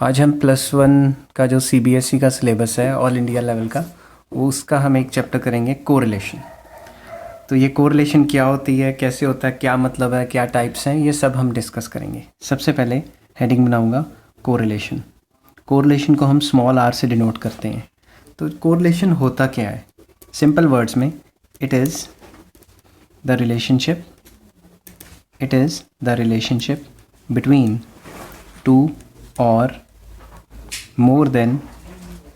आज हम +1 का जो सीबीएसई का सिलेबस है ऑल इंडिया लेवल का, वो उसका हम एक चैप्टर करेंगे कोरिलेशन। तो ये कोरिलेशन क्या होती है, कैसे होता है, क्या मतलब है, क्या टाइप्स हैं, ये सब हम डिस्कस करेंगे। सबसे पहले हेडिंग बनाऊंगा कोरिलेशन। कोरिलेशन को हम स्मॉल आर से डिनोट करते हैं। तो कोरिलेशन होता क्या है? सिंपल वर्ड्स में it is the relationship between two और मोर देन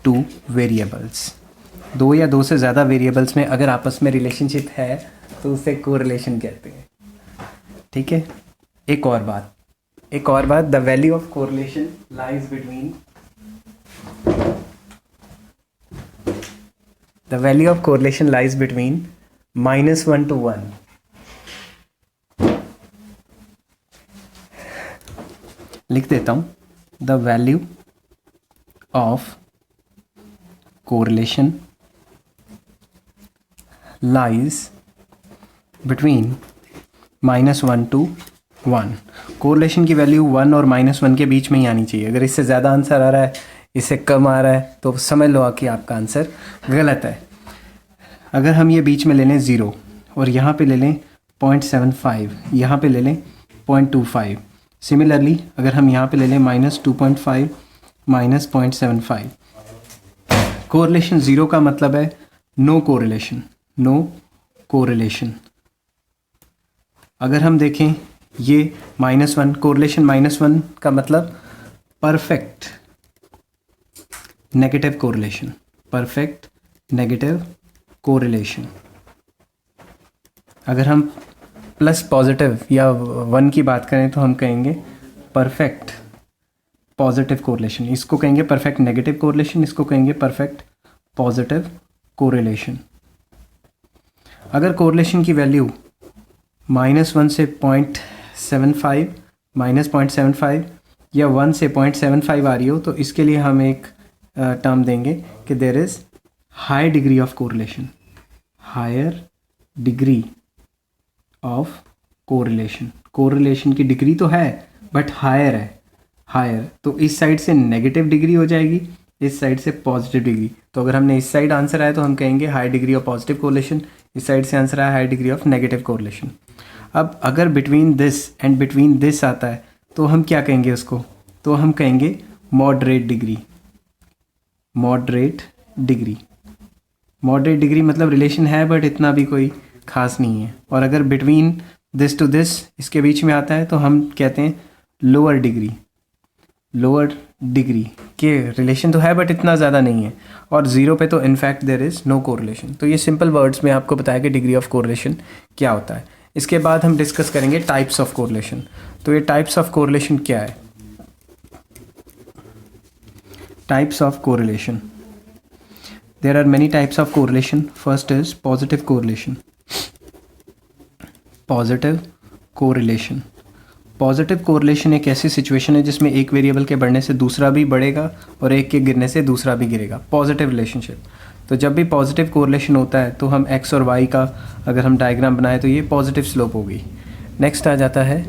टू वेरिएबल्स। दो या दो से ज़्यादा वेरिएबल्स में अगर आपस में रिलेशनशिप है तो उसे कोरिलेशन कहते हैं। ठीक है। एक और बात, the value of correlation lies between -1 to 1। लिख देता हूँ, the value of correlation lies between -1 to 1। Correlation की वैल्यू 1 और -1 के बीच में ही आनी चाहिए। अगर इससे ज़्यादा आंसर आ रहा है, इससे कम आ रहा है, तो समझ लो कि आपका आंसर गलत है। अगर हम ये बीच में ले लें 0 और यहाँ पे ले लें 0.75, यहाँ पे ले लें 0.25। सिमिलरली अगर हम यहाँ पे ले लें -2.5 -0.75, कोरिलेशन 0 का मतलब है नो कोरिलेशन। अगर हम देखें ये -1, कोरिलेशन -1 का मतलब परफेक्ट नेगेटिव कोरिलेशन। अगर हम प्लस पॉजिटिव या 1 की बात करें तो हम कहेंगे परफेक्ट पॉजिटिव कोरिलेशन। इसको कहेंगे परफेक्ट नेगेटिव कोरिलेशन, इसको कहेंगे परफेक्ट पॉजिटिव कोरिलेशन। अगर कोरिलेशन की वैल्यू -1 से 0.75, -0.75 या 1 से 0.75 आ रही हो, तो इसके लिए हम एक टर्म देंगे कि there is high degree of correlation. Correlation की डिग्री तो है बट हायर है। तो इस साइड से नेगेटिव डिग्री हो जाएगी, इस साइड से पॉजिटिव डिग्री। तो अगर हमने इस साइड आंसर आया तो हम कहेंगे high degree of positive correlation, इस साइड से आंसर आया high degree of negative correlation. अब अगर between this and between this आता है तो हम क्या कहेंगे उसको? तो हम कहेंगे मॉडरेट डिग्री मतलब रिलेशन है बट इतना भी कोई खास नहीं है। और अगर बिटवीन दिस टू दिस इसके बीच में आता है तो हम कहते हैं लोअर डिग्री के रिलेशन तो है बट इतना ज़्यादा नहीं है। और 0 पे तो in fact there is no correlation. तो ये सिंपल वर्ड्स में आपको बताया कि डिग्री ऑफ कोरिलेशन क्या होता है। इसके बाद हम डिस्कस करेंगे टाइप्स ऑफ कोरिलेशन। तो ये टाइप्स ऑफ कोरिलेशन क्या है? Types of correlation, there are many types of correlation. First is positive correlation. Positive correlation एक ऐसी सिचुएशन है जिसमें एक वेरिएबल के बढ़ने से दूसरा भी बढ़ेगा और एक के गिरने से दूसरा भी गिरेगा। Positive relationship. तो जब भी पॉजिटिव कोरिलेशन होता है तो हम एक्स और वाई का अगर हम डायग्राम बनाए तो ये पॉजिटिव स्लोप होगी। नेक्स्ट आ जाता है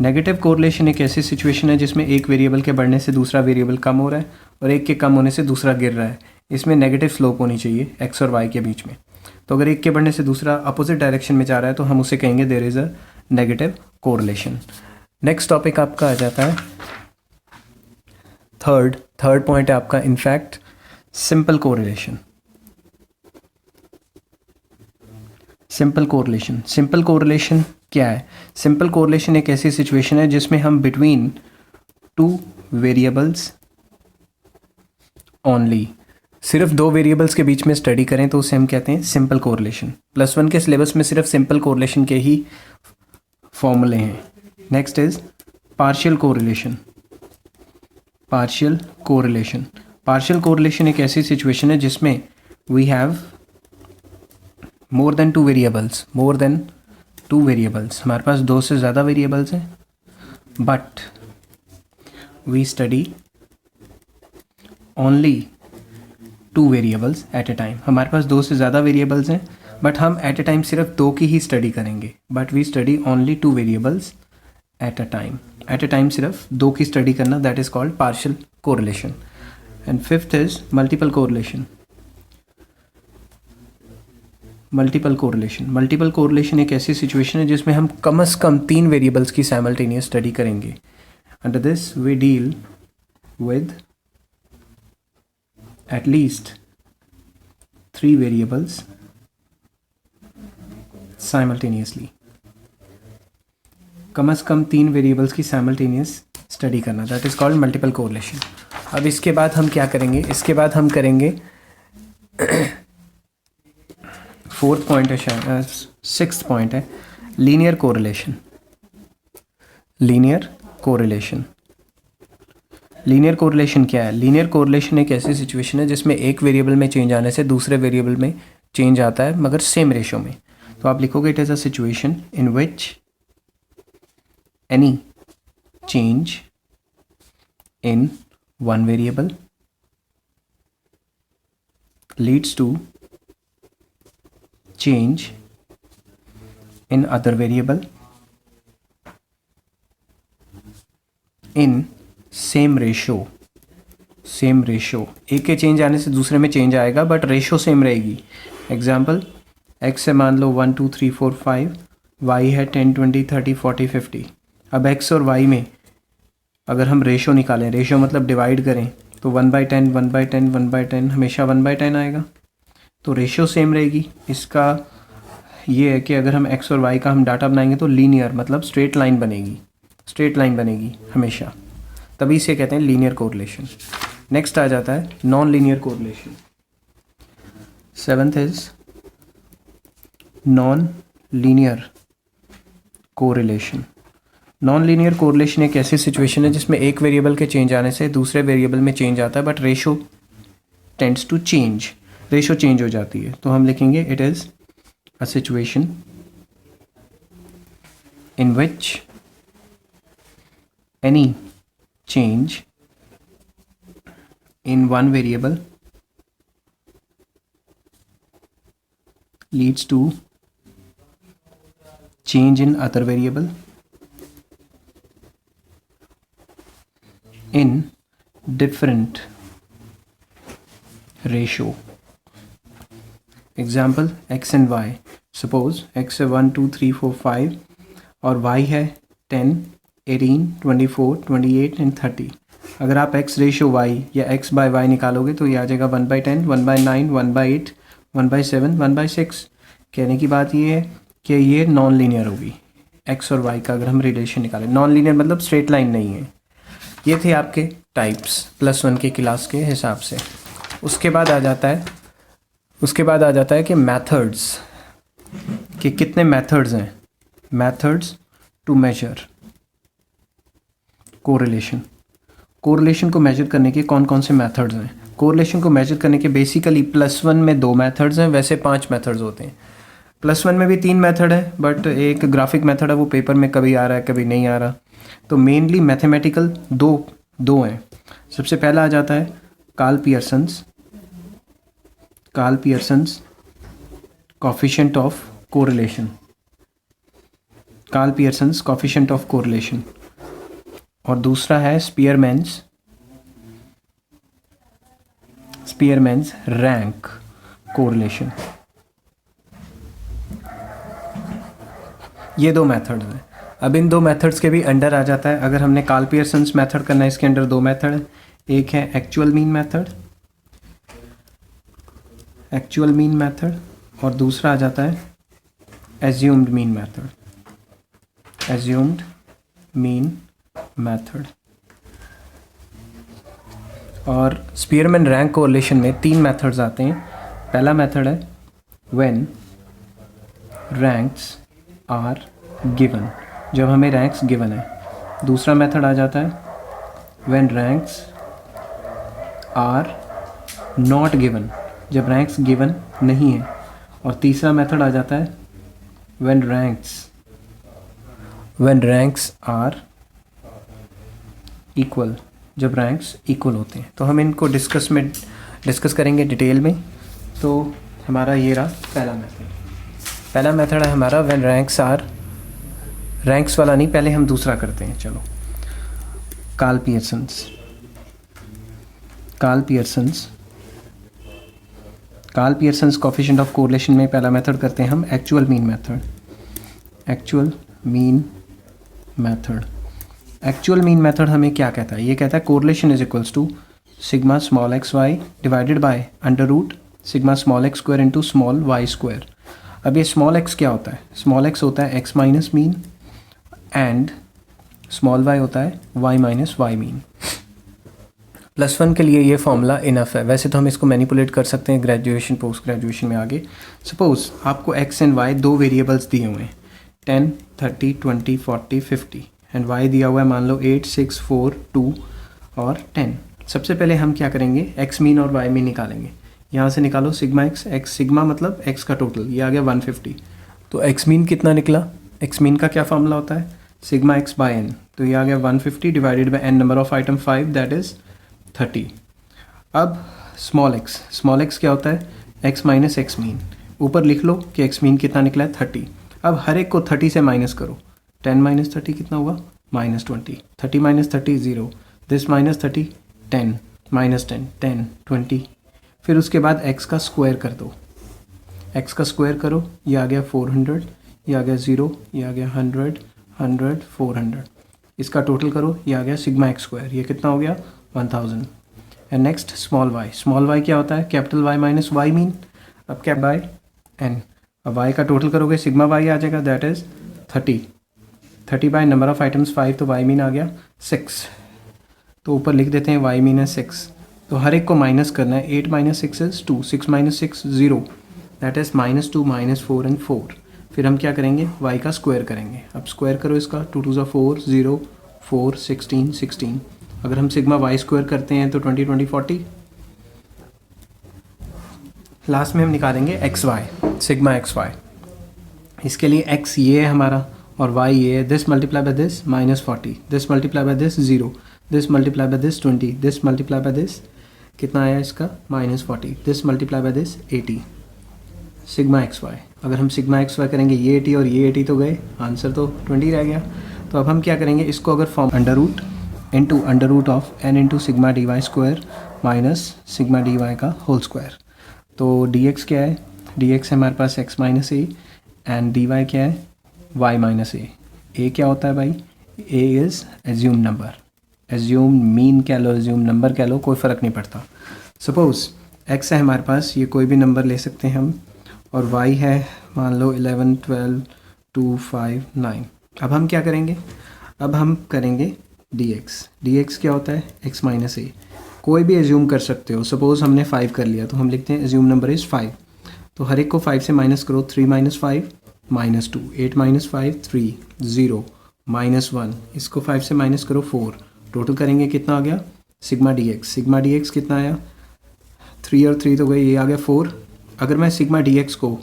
नेगेटिव कोरिलेशन एक ऐसी सिचुएशन है जिसमें एक वेरिएबल के बढ़ने से दूसरा वेरिएबल कम हो रहा है और एक के कम होने से दूसरा गिर रहा है। इसमें नेगेटिव स्लोप होनी चाहिए एक्स और वाई के बीच में। तो अगर एक के बढ़ने से दूसरा अपोजिट डायरेक्शन में जा रहा है तो हम उसे कहेंगे there is a negative correlation. Next topic आपका आ जाता है थर्ड पॉइंट है आपका in fact simple correlation. Simple correlation क्या है? सिंपल कोरिलेशन एक ऐसी सिचुएशन है जिसमें हम बिटवीन टू वेरिएबल्स ओनली, सिर्फ दो वेरिएबल्स के बीच में स्टडी करें तो उसे हम कहते हैं सिंपल कोरिलेशन। +1 के सिलेबस में सिर्फ सिंपल कोरिलेशन के ही फॉर्मूले हैं। नेक्स्ट इज पार्शियल कोरिलेशन एक ऐसी सिचुएशन है जिसमें we have more than two variables, हमारे पास दो से ज़्यादा वेरिएबल्स हैं but we study only 2 variables at a time. हमारे पास दो से ज़्यादा वेरिएबल्स हैं बट हम एट ए टाइम सिर्फ 2 की ही स्टडी करेंगे, but we study only 2 variables at a time. At a time सिर्फ 2 की स्टडी करना, that is called partial correlation. And fifth is multiple correlation. Multiple correlation एक ऐसी सिचुएशन है जिसमें हम कम से कम 3 वेरिएबल्स की साइमल्टेनियस स्टडी करेंगे. Under this we deal with at least 3 variables simultaneously. कम से कम 3 वेरिएबल्स की साइमल्टेनियस स्टडी करना, that is called multiple correlation. अब इसके बाद हम क्या करेंगे, इसके बाद हम करेंगे फोर्थ पॉइंट है, शायद सिक्स्थ पॉइंट है, लीनियर कोरिलेशन. लीनियर कोरिलेशन क्या है? लीनियर कोरिलेशन एक ऐसी सिचुएशन है जिसमें एक वेरिएबल में चेंज आने से दूसरे वेरिएबल में चेंज आता है, मगर सेम रेशो में. तो आप लिखोगे it is a situation in which any change in one variable leads to change in other variable in same ratio. एक के चेंज आने से दूसरे में चेंज आएगा बट रेशो सेम रहेगी. एग्जाम्पल, x से मान लो 1 2 3 4 5, y है 10 20 30 40 50. अब x और y में अगर हम रेशो निकालें, रेशो मतलब डिवाइड करें, तो 1/10 1/10 1/10 हमेशा 1/10 आएगा. तो रेशियो सेम रहेगी. इसका ये है कि अगर हम x और y का हम डाटा बनाएंगे तो लीनियर मतलब स्ट्रेट लाइन बनेगी हमेशा, तभी इसे कहते हैं लीनियर कोरिलेशन. नेक्स्ट आ जाता है non linear correlation. Seventh is non linear correlation. Non linear correlation एक ऐसी सिचुएशन है जिसमें एक वेरिएबल के चेंज आने से दूसरे वेरिएबल में चेंज आता है but ratio tends to change, ratio change हो जाती है. तो हम लिखेंगे it is a situation in which any change in one variable leads to change in other variable in different ratio. Example, x and y. Suppose x है 1 2 3 4 5 और y है 10 18 24 28 and 30. अगर आप x रेशो y या x bye y निकालोगे तो ये आ जाएगा 1/10 1/9 1/8 1/7 1/6. कहने की बात ये है कि ये नॉन लीनियर होगी. x और y का अगर हम रिलेशन निकालें, नॉन लीनियर मतलब स्ट्रेट लाइन नहीं है. ये थे आपके टाइप्स +1 के क्लास के हिसाब से. उसके बाद आ जाता है कि मेथड्स के कितने मेथड्स हैं. Methods to measure correlation. Correlation को मेजर करने के कौन कौन से मेथड्स हैं? कोरिलेशन को मेजर करने के बेसिकली +1 में 2 मेथड्स हैं, वैसे 5 मेथड्स होते हैं. +1 में भी 3 मेथड है बट एक ग्राफिक मेथड है, वो पेपर में कभी आ रहा है कभी नहीं आ रहा. तो मेनली मैथमेटिकल दो हैं. सबसे पहला आ जाता है Karl Pearson's coefficient of correlation. और दूसरा है स्पीयरमैन्स रैंक कोरिलेशन. ये 2 मेथड्स हैं. अब इन 2 मेथड्स के भी अंडर आ जाता है, अगर हमने कार्ल पियर्सन्स मेथड करना है इसके अंडर 2 मेथड है. एक है एक्चुअल मीन मेथड और दूसरा आ जाता है एज्यूम्ड मीन मेथड. और स्पीयरमैन रैंक कोरिलेशन में 3 मेथड्स आते हैं. पहला मेथड है व्हेन रैंक्स आर गिवन, जब हमें रैंक्स गिवन है. दूसरा मेथड आ जाता है when ranks are not given, जब रैंक्स गिवन नहीं है. और तीसरा मेथड आ जाता है व्हेन रैंक्स आर इक्वल, जब रैंक्स इक्वल होते हैं. तो हम इनको डिस्कस करेंगे डिटेल में. तो हमारा ये रहा पहला मेथड. पहला मेथड है हमारा व्हेन रैंक्स आर, रैंक्स वाला नहीं, पहले हम दूसरा करते हैं। चलो, Karl Pearson's coefficient of correlation में पहला मेथड करते हैं हम actual mean method. Actual mean method हमें क्या कहता है? ये कहता है correlation is equals to sigma small x y divided by under root sigma small x square into small y square. अब ये स्मॉल एक्स क्या होता है? स्मॉल एक्स होता है x minus mean and small y होता है वाई माइनस वाई मीन। +1 के लिए ये फॉर्मूला इनफ है। वैसे तो हम इसको मैनिपुलेट कर सकते हैं ग्रेजुएशन पोस्ट ग्रेजुएशन में आगे। सपोज आपको एक्स एंड वाई दो वेरिएबल्स दिए हुए हैं 10, 30, 20, 40, 50 एंड वाई दिया हुआ है मान लो 8, 6, 4, 2 और 10। सबसे पहले हम क्या करेंगे? एक्स मीन और वाई मीन निकालेंगे। यहाँ से निकालो सिग्मा एक्स, सिग्मा मतलब एक्स का टोटल, ये आ गया 150। तो एक्स मीन कितना निकला? एक्स मीन का क्या फॉर्मूला होता है? Sigma x by n. तो ये आ गया 150 divided by n number of item 5 that is 30। अब स्मॉल एक्स क्या होता है? X minus x mean. ऊपर लिख लो कि एक्स मीन कितना निकला है 30। अब हर एक को 30 से माइनस करो। 10 माइनस 30 कितना हुआ? -20। 30 माइनस 30 0। This minus 30 10 minus 10 10 20। फिर उसके बाद x का स्क्वायर कर दो। x का स्क्वायर करो, ये आ गया 400, ये आ गया 0, ये आ गया 100 100 400। इसका टोटल करो, ये आ गया सिग्मा एक्स स्क्वायर, ये कितना हो गया 1000। एंड नेक्स्ट स्मॉल वाई क्या होता है? Capital y minus y mean. अब क्या बाय एन। अब y का टोटल करोगे सिग्मा y आ जाएगा that is 30 by number of items 5, तो y मीन आ गया 6। तो ऊपर लिख देते हैं y मीन है 6। तो हर एक को माइनस करना है। 8 minus 6 is 2, 6 minus 6 0 that is -2 -4 and 4। फिर हम क्या करेंगे? y का स्क्वायर करेंगे। अब स्क्वायर करो इसका, 2 2 4 0 4 16 16। अगर हम सिग्मा y स्क्वायर करते हैं तो 20 20 40। लास्ट में हम निकालेंगे x y, sigma x y. इसके लिए x ये है हमारा और y ये है। This multiply by this -40, this multiply by this 0, this multiply by this 20, this multiply by this कितना आया इसका -40, this multiply by this 80। Sigma x y. अगर हम सिग्मा एक्स वाई करेंगे ये 80 और ये 80 तो गए, आंसर तो 20 रह गया। तो अब हम क्या करेंगे? इसको अगर form under root of n into sigma d y square minus sigma d y का होल स्क्वायर। तो dx क्या है? dx है हमारे पास x minus A and dy क्या है? y minus A. a क्या होता है भाई? a is assume number. Assume mean कह लो, एज्यूम नंबर कह लो, कोई फ़र्क नहीं पड़ता। सपोज़ x है हमारे पास, ये कोई भी नंबर ले सकते हैं हम, और y है मान लो 11 12 2 5 9। अब हम क्या करेंगे? अब हम करेंगे dx क्या होता है? x माइनस ए। कोई भी एज्यूम कर सकते हो। सपोज़ हमने 5 कर लिया तो हम लिखते हैं एज्यूम नंबर इज़ 5। तो हर एक को 5 से माइनस करो, 3 माइनस 5 -2, 8 माइनस 5 3 0 -1। इसको 5 से माइनस करो 4। टोटल करेंगे कितना आ गया? सिग्मा dx कितना आया? 3 और 3 तो गए, ये आ गया 4। अगर मैं सिग्मा dx को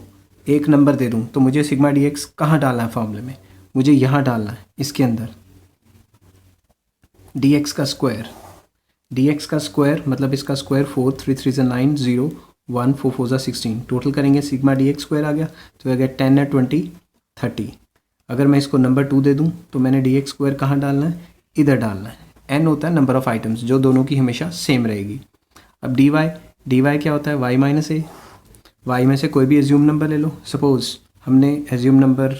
एक नंबर दे दूँ तो मुझे सिग्मा dx कहाँ डालना है फॉर्मूले में? मुझे यहाँ डालना है, इसके अंदर। dx का स्क्वायर मतलब इसका स्क्वायर 4 3 3 9 0 1 4 4 16। टोटल करेंगे सिग्मा dx स्क्वायर आ गया, तो आ गया 10 है 20 30। अगर मैं इसको नंबर 2 दे दूं तो मैंने dx स्क्वायर कहाँ डालना है? इधर डालना है। n होता है नंबर ऑफ आइटम्स जो दोनों की हमेशा सेम रहेगी। अब dy क्या होता है? y माइनस ए। y में से कोई भी एज्यूम नंबर ले लो। सपोज़ हमने एज्यूम नंबर